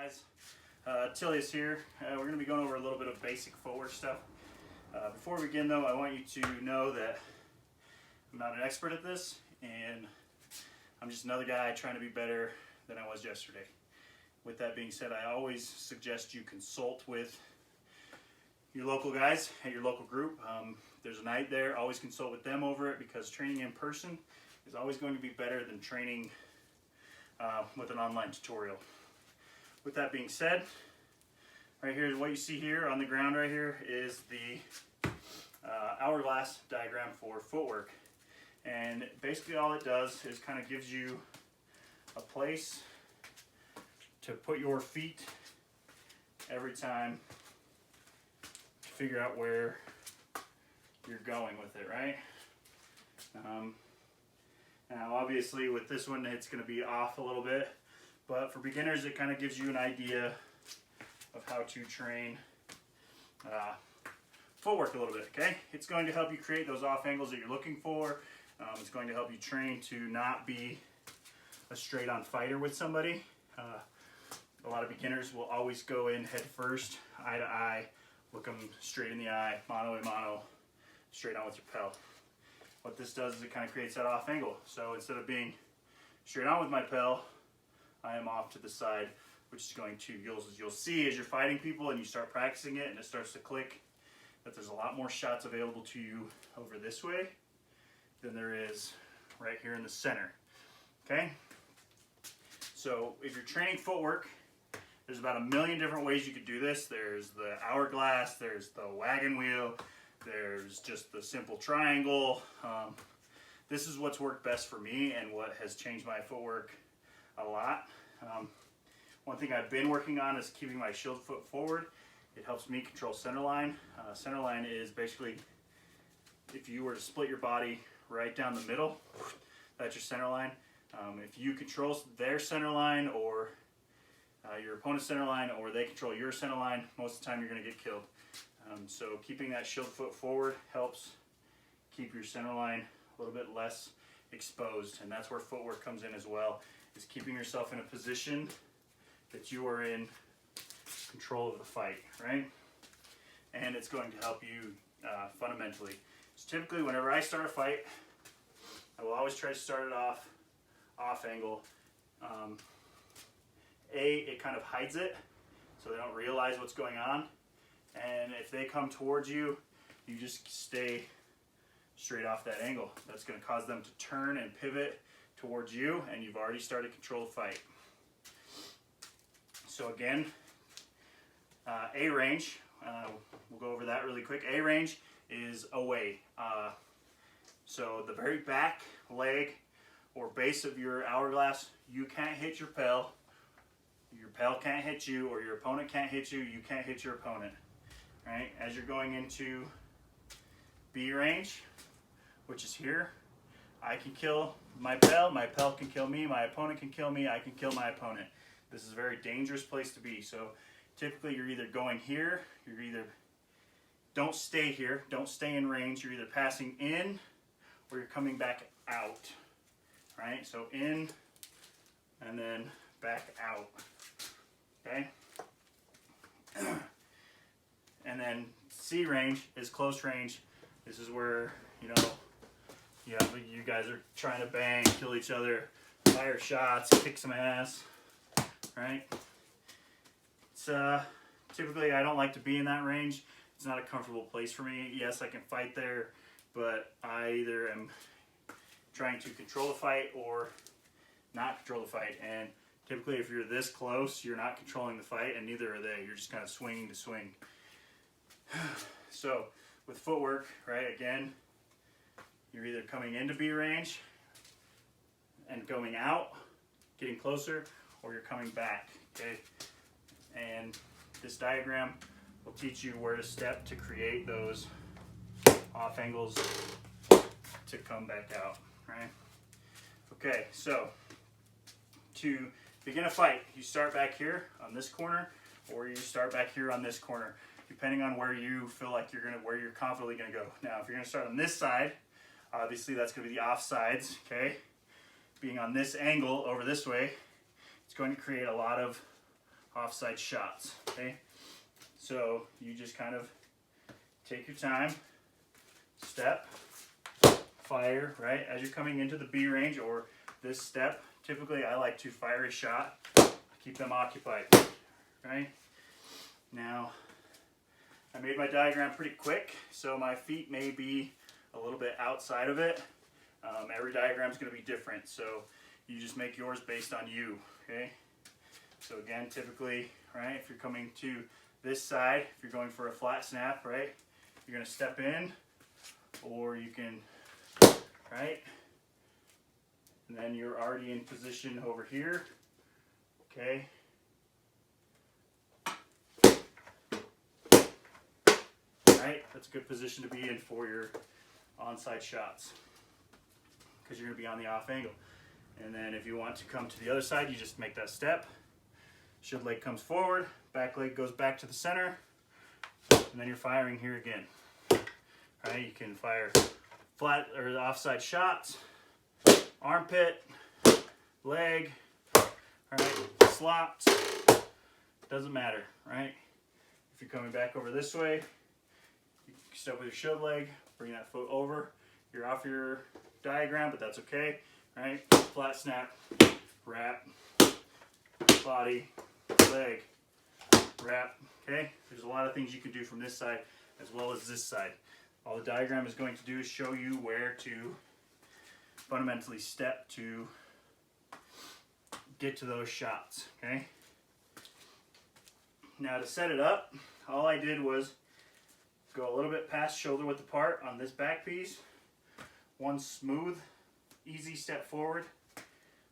guys, Tillius here. We're going to be going over a little bit of basic footwork stuff. Before we begin though, I want you to know that I'm not an expert at this and I'm just another guy trying to be better than I was yesterday. With that being said, I always suggest you consult with your local guys at your local group. There's a night there, always consult with them over it, because training in person is always going to be better than training with an online tutorial. With that being said, right here is what you see here on the ground right here is the hourglass diagram for footwork. And basically all it does is kind of gives you a place to put your feet every time to figure out where you're going with it, right? Now obviously with this one it's going to be off a little bit, but for beginners it kind of gives you an idea of how to train footwork a little bit, okay? It's going to help you create those off angles that you're looking for. It's going to help you train to not be a straight on fighter with somebody. A lot of beginners will always go in head first, eye to eye, look them straight in the eye, mano a mano, straight on with your Pell. What this does is it kind of creates that off angle. So instead of being straight on with my Pell, I am off to the side, which is going to, you'll see as you're fighting people and you start practicing it and it starts to click, that there's a lot more shots available to you over this way than there is right here in the center, okay? So if you're training footwork, there's about a million different ways you could do this. There's the hourglass, there's the wagon wheel, there's just the simple triangle. This is what's worked best for me and what has changed my footwork a lot. One thing I've been working on is keeping my shield foot forward. It helps me control center line. Center line is basically if you were to split your body right down the middle, that's your center line. If you control their center line or your opponent's center line, or they control your center line, most of the time you're going to get killed. So keeping that shield foot forward helps keep your center line a little bit less exposed, and that's where footwork comes in as well, is keeping yourself in a position that you are in control of the fight, right? And it's going to help you fundamentally. So typically whenever I start a fight, I will always try to start it off angle. It kind of hides it so they don't realize what's going on, and if they come towards you, you just stay straight off that angle. That's going to cause them to turn and pivot towards you, and you've already started to control the fight. So again, A range, we'll go over that really quick. A range is away. So the very back leg or base of your hourglass, you can't hit your Pell. Your Pell can't hit you, or your opponent can't hit you. You can't hit your opponent. Right? As you're going into B range, which is here, I can kill my Pell can kill me, my opponent can kill me, I can kill my opponent. This is a very dangerous place to be. So typically you're either going here, don't stay here, don't stay in range, you're either passing in or you're coming back out. Right? So in and then back out. Okay? And then C range is close range. This is where, you guys are trying to bang, kill each other, fire shots, kick some ass, right? It's typically I don't like to be in that range. It's not a comfortable place for me. Yes, I can fight there, but I either am trying to control the fight or not control the fight. And typically if you're this close, you're not controlling the fight, and neither are they. You're just kind of swinging to swing. So with footwork, right, again, you're either coming into B range and going out, getting closer, or you're coming back, okay? And this diagram will teach you where to step to create those off angles to come back out, right? Okay, so to begin a fight, you start back here on this corner, or you start back here on this corner, depending on where you feel like where you're confidently gonna go. Now, if you're gonna start on this side, obviously that's gonna be the off sides, okay? Being on this angle over this way, it's going to create a lot of offside shots, okay? So you just kind of take your time, step, fire, right? As you're coming into the B range or this step, typically I like to fire a shot, keep them occupied, right? Now, I made my diagram pretty quick, so my feet may be a little bit outside of it. Every diagram is going to be different, so you just make yours based on you, okay? So again, typically, right, if you're coming to this side, if you're going for a flat snap, right, you're going to step in, or you can, right, and then you're already in position over here, okay? Right, that's a good position to be in for your onside shots, because you're going to be on the off angle. And then if you want to come to the other side, you just make that step. Shield leg comes forward, back leg goes back to the center, and then you're firing here again. Right, you can fire flat or offside shots, armpit, leg, right, slots, doesn't matter, right? If you're coming back over this way, you step with your shield leg, bring that foot over. You're off your diagram, but that's okay, right? Flat snap, wrap, body, leg, wrap, okay? There's a lot of things you can do from this side as well as this side. All the diagram is going to do is show you where to fundamentally step to get to those shots, okay? Now to set it up, all I did was go a little bit past shoulder width apart on this back piece. One smooth, easy step forward.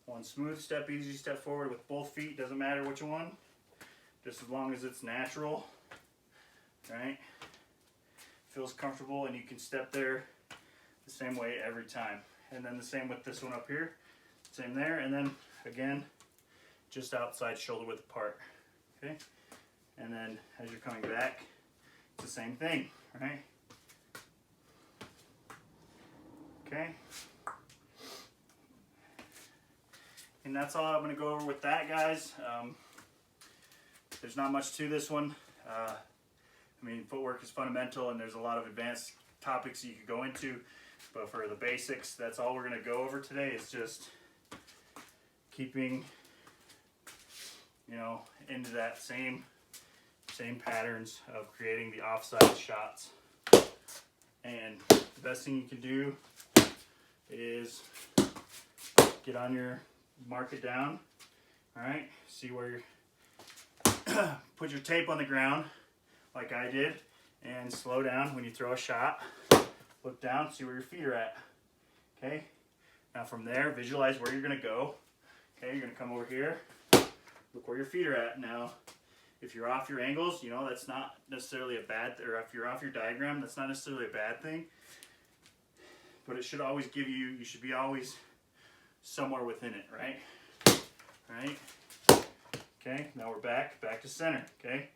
One smooth step, easy step forward with both feet, doesn't matter which one. Just as long as it's natural, right? Feels comfortable and you can step there the same way every time. And then the same with this one up here. Same there, and then again, just outside shoulder width apart, okay? And then as you're coming back, it's the same thing, right? Okay. And that's all I'm going to go over with that, guys. There's not much to this one. I mean, footwork is fundamental, and there's a lot of advanced topics you could go into. But for the basics, that's all we're going to go over today. Is just keeping, you know, into that same patterns of creating the offside shots. And the best thing you can do is get on your, mark it down, all right? See where you're, put your tape on the ground like I did, and slow down when you throw a shot. Look down, see where your feet are at, okay? Now from there, visualize where you're gonna go. Okay, you're gonna come over here, look where your feet are at. Now, if you're off your angles, you know, that's not necessarily a bad, or if you're off your diagram, that's not necessarily a bad thing. But it should always give you, you should be always somewhere within it, right? Right? Okay, now we're back to center, okay?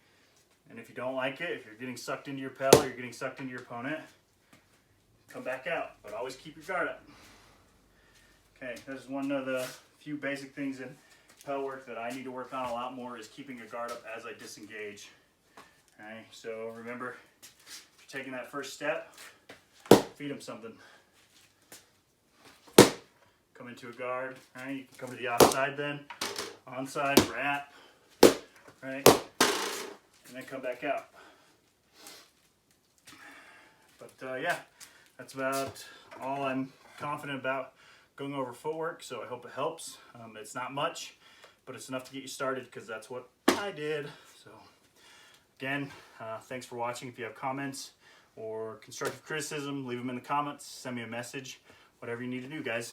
And if you don't like it, if you're getting sucked into your Pell or you're getting sucked into your opponent, come back out, but always keep your guard up. Okay, that's one of the few basic things in Pell work that I need to work on a lot more, is keeping a guard up as I disengage. Okay, so remember, if you're taking that first step, feed them something. Come into a guard, right? You can come to the offside then, onside, wrap, right? And then come back out. But yeah, that's about all I'm confident about going over footwork, so I hope it helps. It's not much, but it's enough to get you started, because that's what I did. So again, thanks for watching. If you have comments or constructive criticism, leave them in the comments, send me a message, whatever you need to do, guys.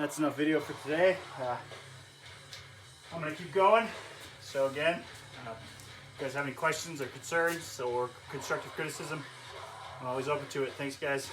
that's enough video for today. I'm gonna keep going. So again, if you guys have any questions or concerns or constructive criticism, I'm always open to it. Thanks, guys.